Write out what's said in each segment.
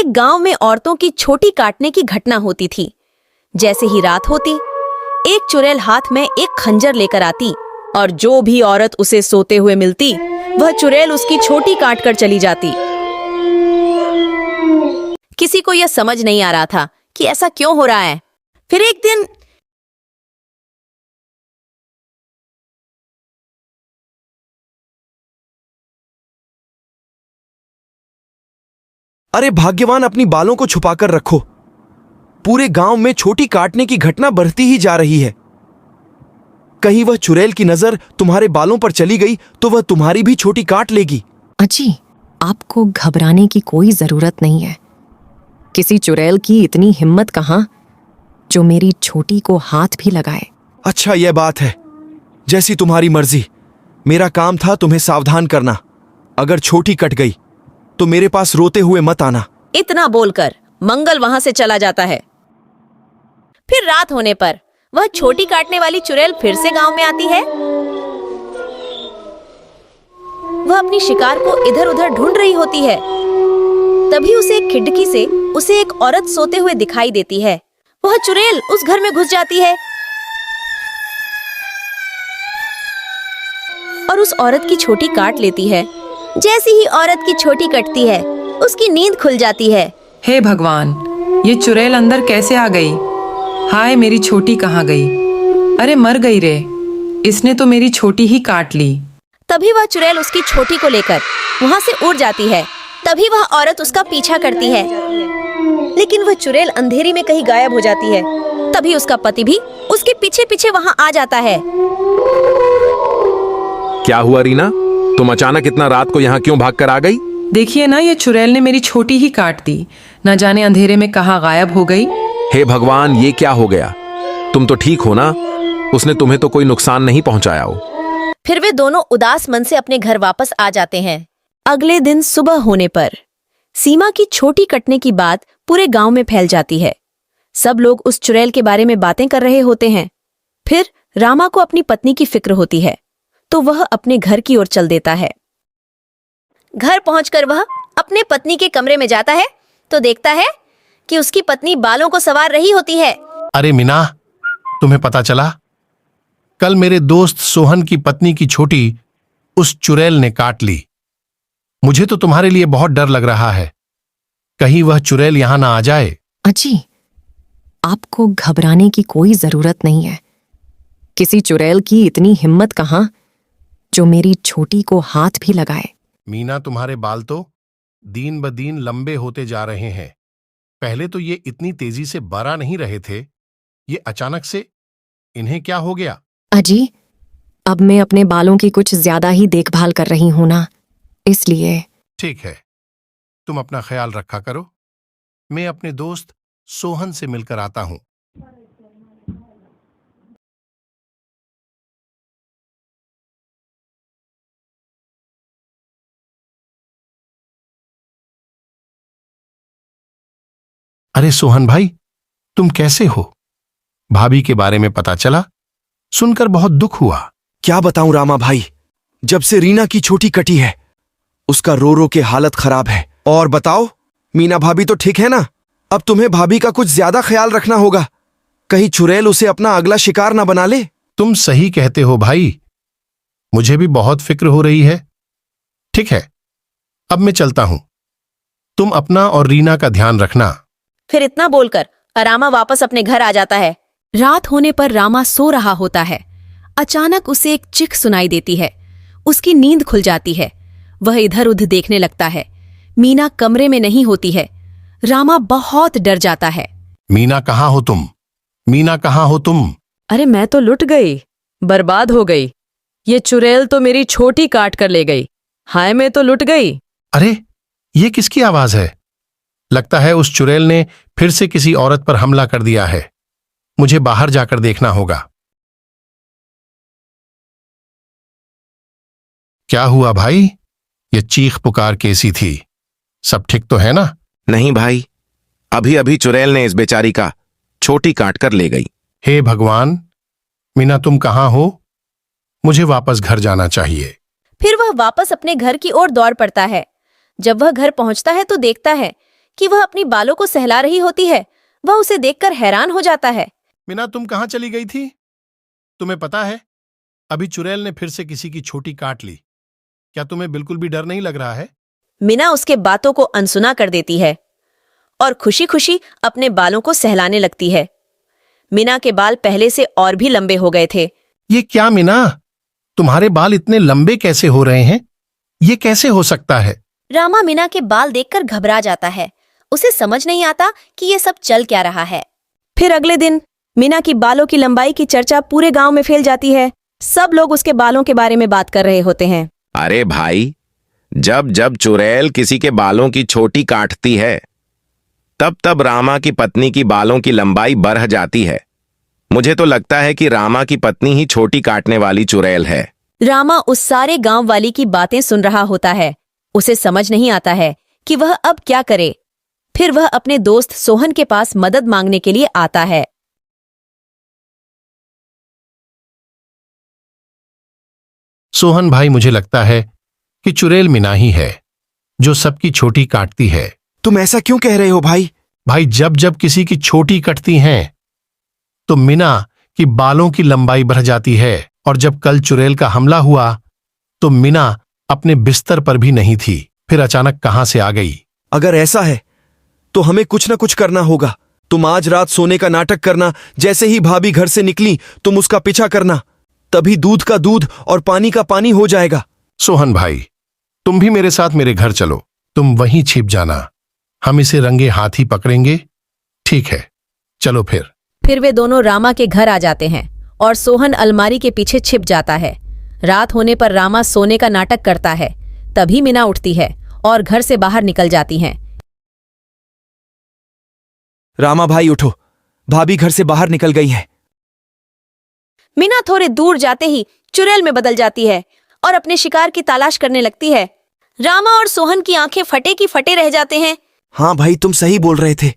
एक गांव में औरतों की छोटी काटने की घटना होती थी। जैसे ही रात होती, एक चुड़ैल हाथ में एक खंजर लेकर आती और जो भी औरत उसे सोते हुए मिलती, वह चुड़ैल उसकी छोटी काट कर चली जाती। किसी को यह समझ नहीं आ रहा था कि ऐसा क्यों हो रहा है। फिर एक दिन अरे भाग्यवान, अपनी बालों को छुपाकर रखो। पूरे गांव में छोटी काटने की घटना बढ़ती ही जा रही है। कहीं वह चुड़ैल की नजर तुम्हारे बालों पर चली गई तो वह तुम्हारी भी छोटी काट लेगी। अजी, आपको घबराने की कोई जरूरत नहीं है। किसी चुड़ैल की इतनी हिम्मत कहाँ जो मेरी छोटी को हाथ भी लगाए। अच्छा, यह बात है। जैसी तुम्हारी मर्जी। मेरा काम था तुम्हें सावधान करना। अगर छोटी कट गई तो मेरे पास रोते हुए मत आना। इतना बोलकर मंगल वहां से चला जाता है। फिर रात होने पर वह छोटी काटने वाली चुड़ैल फिर से गांव में आती है। वह अपनी शिकार को इधर उधर ढूंढ रही होती है। तभी उसे एक खिड़की से उसे एक औरत सोते हुए दिखाई देती है। वह चुड़ैल उस घर में घुस जाती है और उस औरत की छोटी काट लेती है। जैसी ही औरत की छोटी कटती है, उसकी नींद खुल जाती है। हे भगवान, ये चुड़ैल अंदर कैसे आ गई? हाय, मेरी छोटी कहाँ गई? अरे मर गई रे, इसने तो मेरी छोटी ही काट ली। तभी वह चुड़ैल उसकी छोटी को लेकर वहां से उड़ जाती है। तभी वह औरत उसका पीछा करती है, लेकिन वह चुड़ैल अंधेरी में कहीं गायब हो जाती है। तभी उसका पति भी उसके पीछे पीछे वहां आ जाता है। क्या हुआ रीना, तुम अचानक इतना रात को यहाँ क्यों भाग कर आ गई? देखिए ना, ये चुड़ैल ने मेरी छोटी ही काट दी। न जाने अंधेरे में कहाँ गायब हो गई। हे भगवान, ये क्या हो गया? तुम तो ठीक हो ना? उसने तुम्हें तो कोई नुकसान नहीं पहुंचाया हो? फिर वे दोनों उदास मन से अपने घर वापस आ जाते हैं। अगले दिन सुबह होने पर सीमा की छोटी कटने की बात पूरे गांव में फैल जाती है। सब लोग उस चुड़ैल के बारे में बातें कर रहे होते हैं। फिर रामा को अपनी पत्नी की फिक्र होती है, तो वह अपने घर की ओर चल देता है। घर पहुंचकर वह अपने पत्नी के कमरे में जाता है तो देखता है कि उसकी पत्नी बालों को संवार रही होती है। अरे मीना, तुम्हें पता चला? कल मेरे दोस्त सोहन की पत्नी की छोटी उस चुड़ैल ने काट ली। मुझे तो तुम्हारे लिए बहुत डर लग रहा है। कहीं वह चुड़ैल यहां ना आ जाए। अजी, आपको घबराने की कोई जरूरत नहीं है। किसी चुड़ैल की इतनी हिम्मत कहाँ जो मेरी छोटी को हाथ भी लगाए। मीना, तुम्हारे बाल तो दिन ब दिन लंबे होते जा रहे हैं। पहले तो ये इतनी तेजी से बड़ा नहीं रहे थे। ये अचानक से इन्हें क्या हो गया? अजी, अब मैं अपने बालों की कुछ ज्यादा ही देखभाल कर रही हूं ना, इसलिए। ठीक है, तुम अपना ख्याल रखा करो। मैं अपने दोस्त सोहन से मिलकर आता हूं। अरे सोहन भाई, तुम कैसे हो? भाभी के बारे में पता चला? सुनकर बहुत दुख हुआ। क्या बताऊं रामा भाई, जब से रीना की छोटी कटी है उसका रो रो के हालत खराब है। और बताओ, मीना भाभी तो ठीक है ना? अब तुम्हें भाभी का कुछ ज्यादा ख्याल रखना होगा, कहीं चुड़ैल उसे अपना अगला शिकार ना बना ले। तुम सही कहते हो भाई, मुझे भी बहुत फिक्र हो रही है। ठीक है, अब मैं चलता हूं। तुम अपना और रीना का ध्यान रखना। फिर इतना बोलकर रामा वापस अपने घर आ जाता है। रात होने पर रामा सो रहा होता है। अचानक उसे एक चीख सुनाई देती है। उसकी नींद खुल जाती है। वह इधर उधर देखने लगता है। मीना कमरे में नहीं होती है। रामा बहुत डर जाता है। मीना, कहाँ हो तुम? मीना, कहाँ हो तुम? अरे मैं तो लुट गई, बर्बाद हो गई। ये चुड़ैल तो मेरी छोटी काट कर ले गई। हाय, मैं तो लुट गई। अरे, ये किसकी आवाज है? लगता है उस चुड़ैल ने फिर से किसी औरत पर हमला कर दिया है। मुझे बाहर जाकर देखना होगा। क्या हुआ भाई? ये चीख पुकार कैसी थी? सब ठीक तो है ना? नहीं भाई, अभी अभी चुड़ैल ने इस बेचारी का छोटी काट कर ले गई। हे भगवान, मीना तुम कहाँ हो? मुझे वापस घर जाना चाहिए। फिर वह वापस अपने घर की ओर दौड़ पड़ता है। जब वह घर पहुंचता है तो देखता है कि वह अपनी बालों को सहला रही होती है। वह उसे देखकर हैरान हो जाता है। मीना, तुम कहाँ चली गई थी? तुम्हें पता है, अभी चुड़ैल ने फिर से किसी की छोटी काट ली। क्या तुम्हें बिल्कुल भी डर नहीं लग रहा है? मीना उसके बातों को अनसुना कर देती है और खुशी खुशी अपने बालों को सहलाने लगती है। मीना के बाल पहले से और भी लंबे हो गए थे। ये क्या मीना, तुम्हारे बाल इतने लंबे कैसे हो रहे हैं? ये कैसे हो सकता है? रामा मीना के बाल देखकर घबरा जाता है। उसे समझ नहीं आता कि ये सब चल क्या रहा है। फिर अगले दिन मीना की बालों की लंबाई की चर्चा पूरे गांव में फैल जाती है। सब लोग उसके बालों के बारे में बात कर रहे होते हैं। अरे भाई, जब जब चुड़ैल किसी के बालों की छोटी काटती है, तब तब रामा की पत्नी की बालों की लंबाई बढ़ जाती है। मुझे तो लगता है कि रामा की पत्नी ही छोटी काटने वाली चुड़ैल है। रामा उस सारे गांव वाली की बातें सुन रहा होता है। उसे समझ नहीं आता है कि वह अब क्या करे। फिर वह अपने दोस्त सोहन के पास मदद मांगने के लिए आता है। सोहन भाई, मुझे लगता है कि चुड़ैल मीना ही है जो सबकी छोटी काटती है। तुम ऐसा क्यों कह रहे हो भाई? भाई, जब जब किसी की छोटी कटती हैं तो मीना की बालों की लंबाई बढ़ जाती है। और जब कल चुड़ैल का हमला हुआ तो मीना अपने बिस्तर पर भी नहीं थी, फिर अचानक कहां से आ गई। अगर ऐसा है तो हमें कुछ न कुछ करना होगा। तुम आज रात सोने का नाटक करना, जैसे ही भाभी घर से निकली तुम उसका पीछा करना, तभी दूध का दूध और पानी का पानी हो जाएगा। सोहन भाई, तुम भी मेरे साथ मेरे घर चलो। तुम वहीं छिप जाना, हम इसे रंगे हाथ ही पकड़ेंगे। ठीक है, चलो फिर। फिर वे दोनों रामा के घर आ जाते हैं और सोहन अलमारी के पीछे छिप जाता है। रात होने पर रामा सोने का नाटक करता है। तभी मीना उठती है और घर से बाहर निकल जाती हैं। रामा भाई उठो, भाभी घर से बाहर निकल गई है। मीना थोड़े दूर जाते ही चुड़ैल में बदल जाती है और अपने शिकार की तलाश करने लगती है। रामा और सोहन की आंखें फटे की फटे रह जाते हैं। हाँ भाई, तुम सही बोल रहे थे,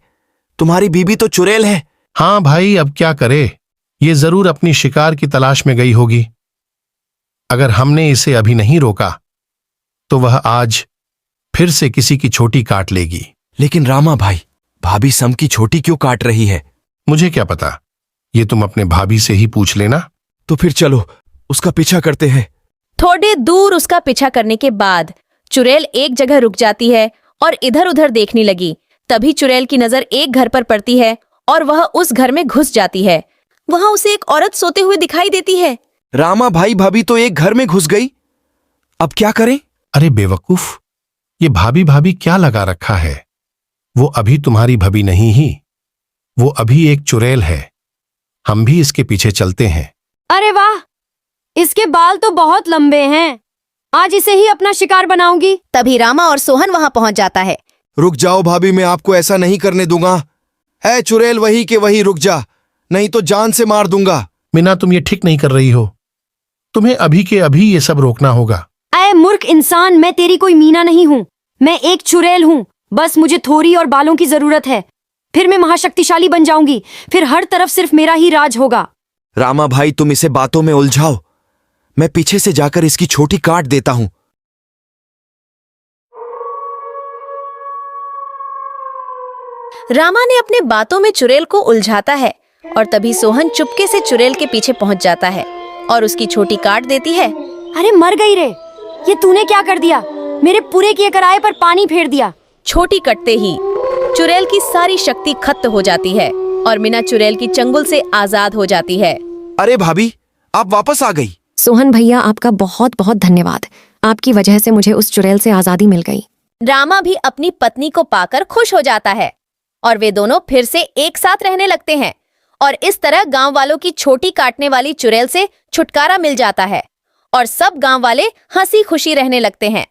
तुम्हारी बीबी तो चुड़ैल है। हाँ भाई, अब क्या करे, ये जरूर अपनी शिकार की तलाश में गई होगी। अगर हमने इसे अभी नहीं रोका तो वह आज फिर से किसी की छोटी काट लेगी। लेकिन रामा भाई, भाभी सम की छोटी क्यों काट रही है? मुझे क्या पता, ये तुम अपने भाभी से ही पूछ लेना। तो फिर चलो उसका पीछा करते हैं। थोड़े दूर उसका पीछा करने के बाद चुड़ैल एक जगह रुक जाती है और इधर उधर देखने लगी। तभी चुड़ैल की नजर एक घर पर पड़ती है और वह उस घर में घुस जाती है। वहां उसे एक औरत सोते हुए दिखाई देती है। रामा भाई, भाभी तो एक घर में घुस गई, अब क्या करें? अरे बेवकूफ, ये भाभी भाभी क्या लगा रखा है? वो अभी तुम्हारी भाभी नहीं ही, वो अभी एक चुड़ैल है। हम भी इसके पीछे चलते हैं। अरे वाह, इसके बाल तो बहुत लंबे हैं। आज इसे ही अपना शिकार बनाऊंगी। तभी रामा और सोहन वहां पहुंच जाता है। रुक जाओ भाभी, मैं आपको ऐसा नहीं करने दूंगा। है चुड़ैल वही के वही, रुक जा, नहीं तो जान से मार दूंगा। मीना, तुम ये ठीक नहीं कर रही हो। तुम्हें अभी के अभी ये सब रोकना होगा। अरे मूर्ख इंसान, मैं तेरी कोई मीना नहीं हूँ, मैं एक चुड़ैल हूँ। बस मुझे थोड़ी और बालों की जरूरत है, फिर मैं महाशक्तिशाली बन जाऊंगी। फिर हर तरफ सिर्फ मेरा ही राज होगा। रामा भाई, तुम इसे बातों में उलझाओ, मैं पीछे से जाकर इसकी छोटी काट देता हूं। रामा ने अपने बातों में चुड़ैल को उलझाता है और तभी सोहन चुपके से चुड़ैल के पीछे पहुंच जाता है और उसकी छोटी काट देती है। अरे मर गई रे, ये तूने क्या कर दिया? मेरे पूरे किए कराए पर पानी फेर दिया। छोटी कटते ही चुड़ैल की सारी शक्ति खत्म हो जाती है और मीना चुड़ैल की चंगुल से आजाद हो जाती है। अरे भाभी, आप वापस आ गई। सोहन भैया, आपका बहुत बहुत धन्यवाद। आपकी वजह से मुझे उस चुड़ैल से आजादी मिल गई। रामा भी अपनी पत्नी को पाकर खुश हो जाता है और वे दोनों फिर से एक साथ रहने लगते हैं और इस तरह गांव वालों की छोटी काटने वाली चुड़ैल से छुटकारा मिल जाता है और सब गांव वाले हंसी खुशी रहने लगते हैं।